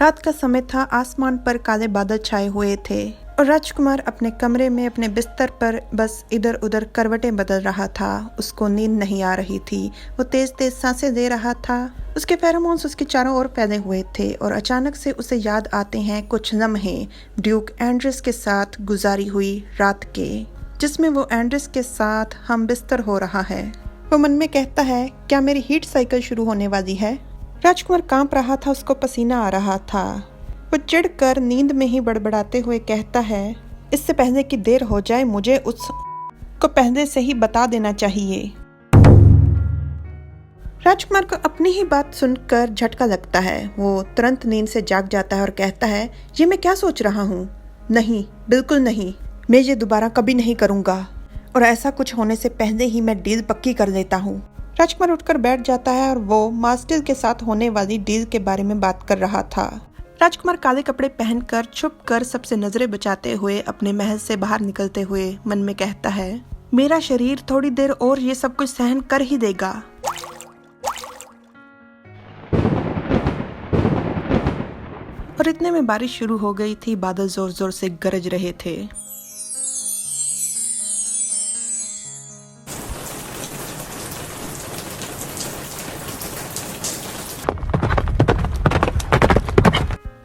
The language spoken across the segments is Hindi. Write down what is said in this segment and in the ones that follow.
रात का समय था, आसमान पर काले बादल छाए हुए थे और राजकुमार अपने कमरे में अपने बिस्तर पर बस इधर उधर करवटें बदल रहा था। उसको नींद नहीं आ रही थी। वो तेज तेज सांसें ले रहा था। उसके फेरोमोन्स उसके चारों ओर फैले हुए थे और अचानक से उसे याद आते हैं कुछ लम्हे ड्यूक एंड्रिस के साथ गुजारी हुई रात के, जिसमें वो एंड्रिस के साथ हम बिस्तर हो रहा है। वो मन में कहता है, क्या मेरी हीट साइकिल शुरू होने वाली है? राजकुमार कांप रहा था, उसको पसीना आ रहा था। वो चिढ़कर नींद में ही बड़बड़ाते हुए कहता है, इससे पहले कि देर हो जाए मुझे उसको पहले से ही बता देना चाहिए। राजकुमार को अपनी ही बात सुनकर झटका लगता है। वो तुरंत नींद से जाग जाता है और कहता है, ये मैं क्या सोच रहा हूँ? नहीं, बिल्कुल नहीं, मैं ये दोबारा कभी नहीं करूँगा और ऐसा कुछ होने से पहले ही मैं डील पक्की कर लेता हूँ। राजकुमार उठकर बैठ जाता है और वो मास्टिल के साथ होने वाली डील के बारे में बात कर रहा था। राजकुमार काले कपड़े पहनकर छुपकर सबसे नजरें बचाते हुए अपने महल से बाहर निकलते हुए मन में कहता है, मेरा शरीर थोड़ी देर और ये सब कुछ सहन कर ही देगा। और इतने में बारिश शुरू हो गई थी। बादल जोर जोर से गरज रहे थे।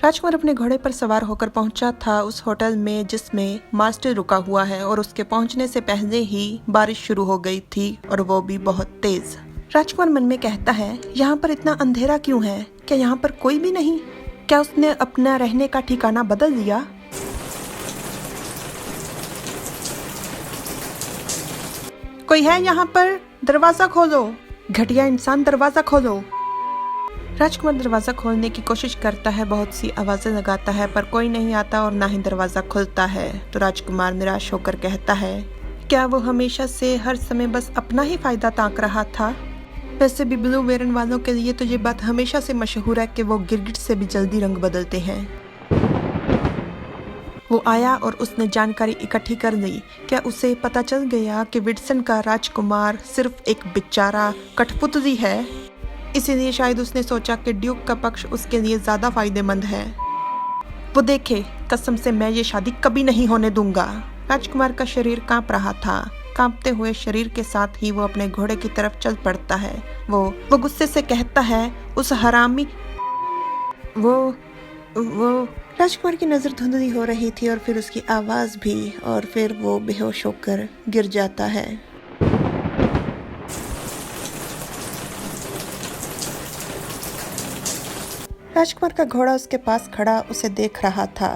राजकुमार अपने घोड़े पर सवार होकर पहुंचा था उस होटल में जिसमें मास्टर रुका हुआ है और उसके पहुंचने से पहले ही बारिश शुरू हो गई थी और वो भी बहुत तेज। राजकुमार मन में कहता है, यहाँ पर इतना अंधेरा क्यों है? क्या यहाँ पर कोई भी नहीं? क्या उसने अपना रहने का ठिकाना बदल दिया? कोई है यहाँ पर? दरवाजा खोलो, घटिया इंसान, दरवाजा खोलो। राजकुमार दरवाजा खोलने की कोशिश करता है, बहुत सी आवाजें लगाता है पर कोई नहीं आता और ना ही दरवाजा खुलता है। तो राजकुमार निराश होकर कहता है, क्या वो हमेशा से हर समय बस अपना ही फायदा ताक रहा था? वैसे भी ब्लू वेरन वालों के लिए तो ये बात हमेशा से मशहूर है कि वो गिरगिट से भी जल्दी रंग बदलते हैं। वो आया और उसने जानकारी इकट्ठी कर ली। क्या उसे पता चल गया कि विडसन का राजकुमार सिर्फ एक बेचारा कठपुतली है? इसीलिए शायद उसने सोचा कि ड्यूक का पक्ष उसके लिए ज्यादा फायदेमंद है। वो देखे, कसम से मैं ये शादी कभी नहीं होने दूंगा। राजकुमार का शरीर कांप रहा था। कांपते हुए शरीर के साथ ही वो अपने घोड़े की तरफ चल पड़ता है। वो गुस्से से कहता है, उस हरामी वो राजकुमार की नजर धुंधली हो रही थी और फिर उसकी आवाज भी, और फिर वो बेहोश होकर गिर जाता है। राजकुमार का घोड़ा उसके पास खड़ा उसे देख रहा था।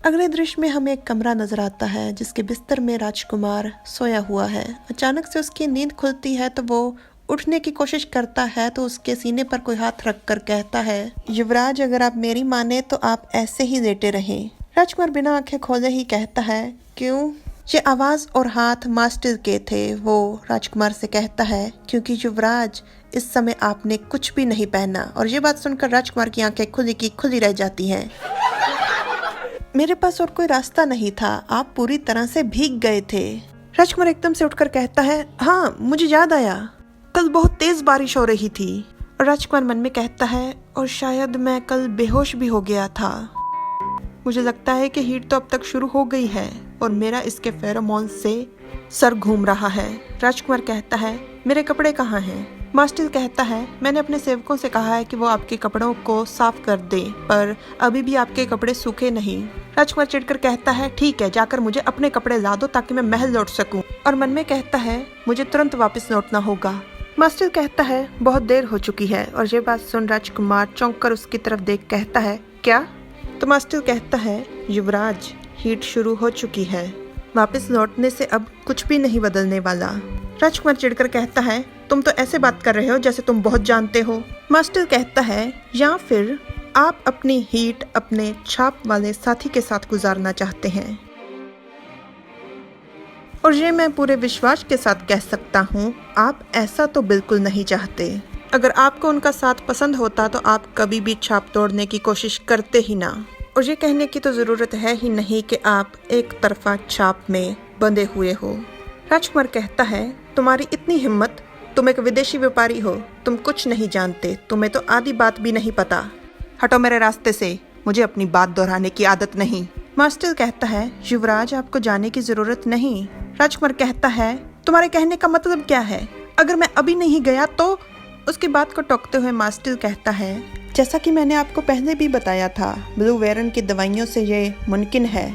अगले दृश्य में हमें एक कमरा नजर आता है जिसके बिस्तर में राजकुमार सोया हुआ है। अचानक से उसकी नींद खुलती है तो वो उठने की कोशिश करता है तो उसके सीने पर कोई हाथ रखकर कहता है, युवराज, अगर आप मेरी माने तो आप ऐसे ही लेटे रहें। राजकुमार बिना आंखें खोले ही कहता है, क्यों? ये आवाज और हाथ मास्टर के थे। वो राजकुमार से कहता है, क्योंकि युवराज, इस समय आपने कुछ भी नहीं पहना। और ये बात सुनकर राजकुमार की आंखें खुली की खुली रह जाती हैं। मेरे पास और कोई रास्ता नहीं था, आप पूरी तरह से भीग गए थे। राजकुमार एकदम से उठकर कहता है, हाँ, मुझे याद आया, कल बहुत तेज बारिश हो रही थी। और राजकुमार मन में कहता है, और शायद मैं कल बेहोश भी हो गया था। मुझे लगता है कि हीट तो अब तक शुरू हो गई है और मेरा इसके फेरोमोन से सर घूम रहा है। राजकुमार कहता है, मेरे कपड़े कहाँ हैं? मास्टर कहता है, मैंने अपने सेवकों से कहा है कि वो आपके कपड़ों को साफ कर दें, पर अभी भी आपके कपड़े सूखे नहीं। राजकुमार चिढ़कर कहता है, ठीक है, जाकर मुझे अपने कपड़े ला दो ताकि मैं महल लौट सकूं। और मन में कहता है, मुझे तुरंत वापस लौटना होगा। मास्टर कहता है, बहुत देर हो चुकी है। और ये बात सुन राजकुमार चौंक कर उसकी तरफ देख कहता है, क्या? तो मास्टर कहता है, युवराज, हीट शुरू हो चुकी है, वापस लौटने से अब कुछ भी नहीं बदलने वाला। राजकुमार चिढ़कर कहता है, तुम तो ऐसे बात कर रहे हो जैसे तुम बहुत जानते हो। मास्टर कहता है, या फिर आप अपनी हीट अपने छाप वाले साथी के साथ गुजारना चाहते हैं? और ये मैं पूरे विश्वास के साथ कह सकता हूँ, आप ऐसा तो बिल्कुल नहीं चाहते। अगर आपको उनका साथ पसंद होता तो आप कभी भी छाप तोड़ने की कोशिश करते ही ना। और ये कहने की तो जरूरत है ही नहीं कि आप एक तरफा छाप में बंधे हुए हो। राजकुमार कहता है, तुम्हारी इतनी हिम्मत, तुम एक विदेशी व्यापारी हो, तुम कुछ नहीं जानते, तुम्हें तो आधी बात भी नहीं पता। हटो मेरे रास्ते से, मुझे अपनी बात दोहराने की आदत नहीं। मास्टर कहता है, युवराज आपको जाने की जरूरत नहीं। राजकुमार कहता है, तुम्हारे कहने का मतलब क्या है? अगर मैं अभी नहीं गया तो? उसकी बात को टोकते हुए मास्टर कहता है, जैसा कि मैंने आपको पहले भी बताया था, ब्लू वेरन की दवाइयों से ये मुमकिन है।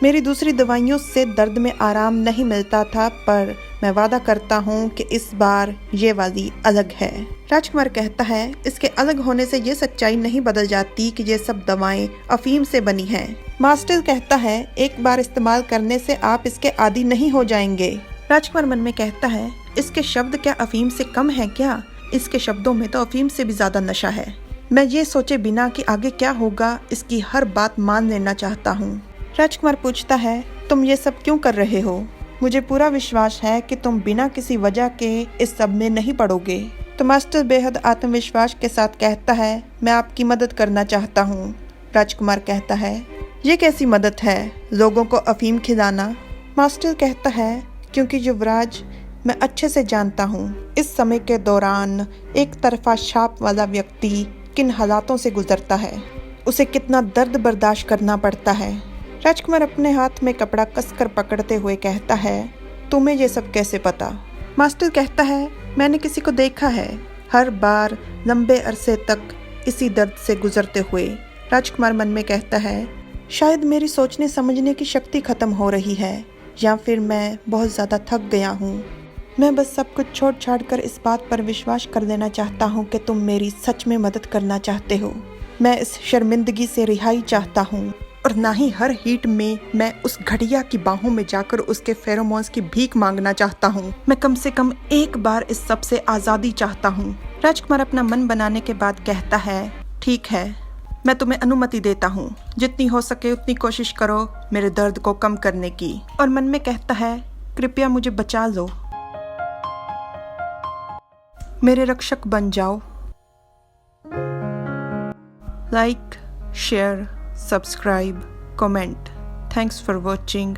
मेरी दूसरी दवाइयों से दर्द में आराम नहीं मिलता था, पर मैं वादा करता हूँ कि इस बार ये वाली अलग है। राजकुमार कहता है, इसके अलग होने से ये सच्चाई नहीं बदल जाती कि ये सब दवाएं अफीम से बनी हैं। मास्टर कहता है, एक बार इस्तेमाल करने से आप इसके आदी नहीं हो जाएंगे। राजकुमार मन में कहता है, इसके शब्द क्या अफीम से कम है क्या? इसके शब्दों में तो अफीम से भी ज्यादा नशा है। मैं ये सोचे बिना कि आगे क्या होगा, इसकी हर बात मान लेना चाहता हूँ। राजकुमार पूछता है, तुम ये सब क्यों कर रहे हो? मुझे पूरा विश्वास है कि तुम बिना किसी वजह के इस सब में नहीं पड़ोगे। तो मास्टर बेहद आत्मविश्वास के साथ कहता है, मैं आपकी मदद करना चाहता हूँ। राजकुमार कहता है, ये कैसी मदद है? लोगों को अफीम खिलाना? मास्टर कहता है, क्योंकि युवराज, मैं अच्छे से जानता हूँ इस समय के दौरान एक तरफा छाप वाला व्यक्ति किन हालातों से गुजरता है, उसे कितना दर्द बर्दाश्त करना पड़ता है। राजकुमार अपने हाथ में कपड़ा कसकर पकड़ते हुए कहता है, तुम्हें ये सब कैसे पता? मास्टर कहता है, मैंने किसी को देखा है, हर बार लंबे अरसे तक इसी दर्द से गुजरते हुए। राजकुमार मन में कहता है, शायद मेरी सोचने समझने की शक्ति खत्म हो रही है, या फिर मैं बहुत ज़्यादा थक गया हूँ। मैं बस सब कुछ छोड़ छाड़ कर इस बात पर विश्वास कर लेना चाहता हूँ कि तुम मेरी सच में मदद करना चाहते हो। मैं इस शर्मिंदगी से रिहाई चाहता हूँ, और ना ही हर हीट में मैं उस घटिया की बाहों में जाकर उसके फेरोमोन्स की भीख मांगना चाहता हूँ। मैं कम से कम एक बार इस सब से आज़ादी चाहता हूँ। राजकुमार अपना मन बनाने के बाद कहता है, ठीक है, मैं तुम्हें अनुमति देता हूँ। जितनी हो सके उतनी कोशिश करो मेरे दर्द को कम करने की। और मन में कहता है, कृपया मुझे बचा लो, मेरे रक्षक बन जाओ। Like, share, subscribe, comment. Thanks for watching.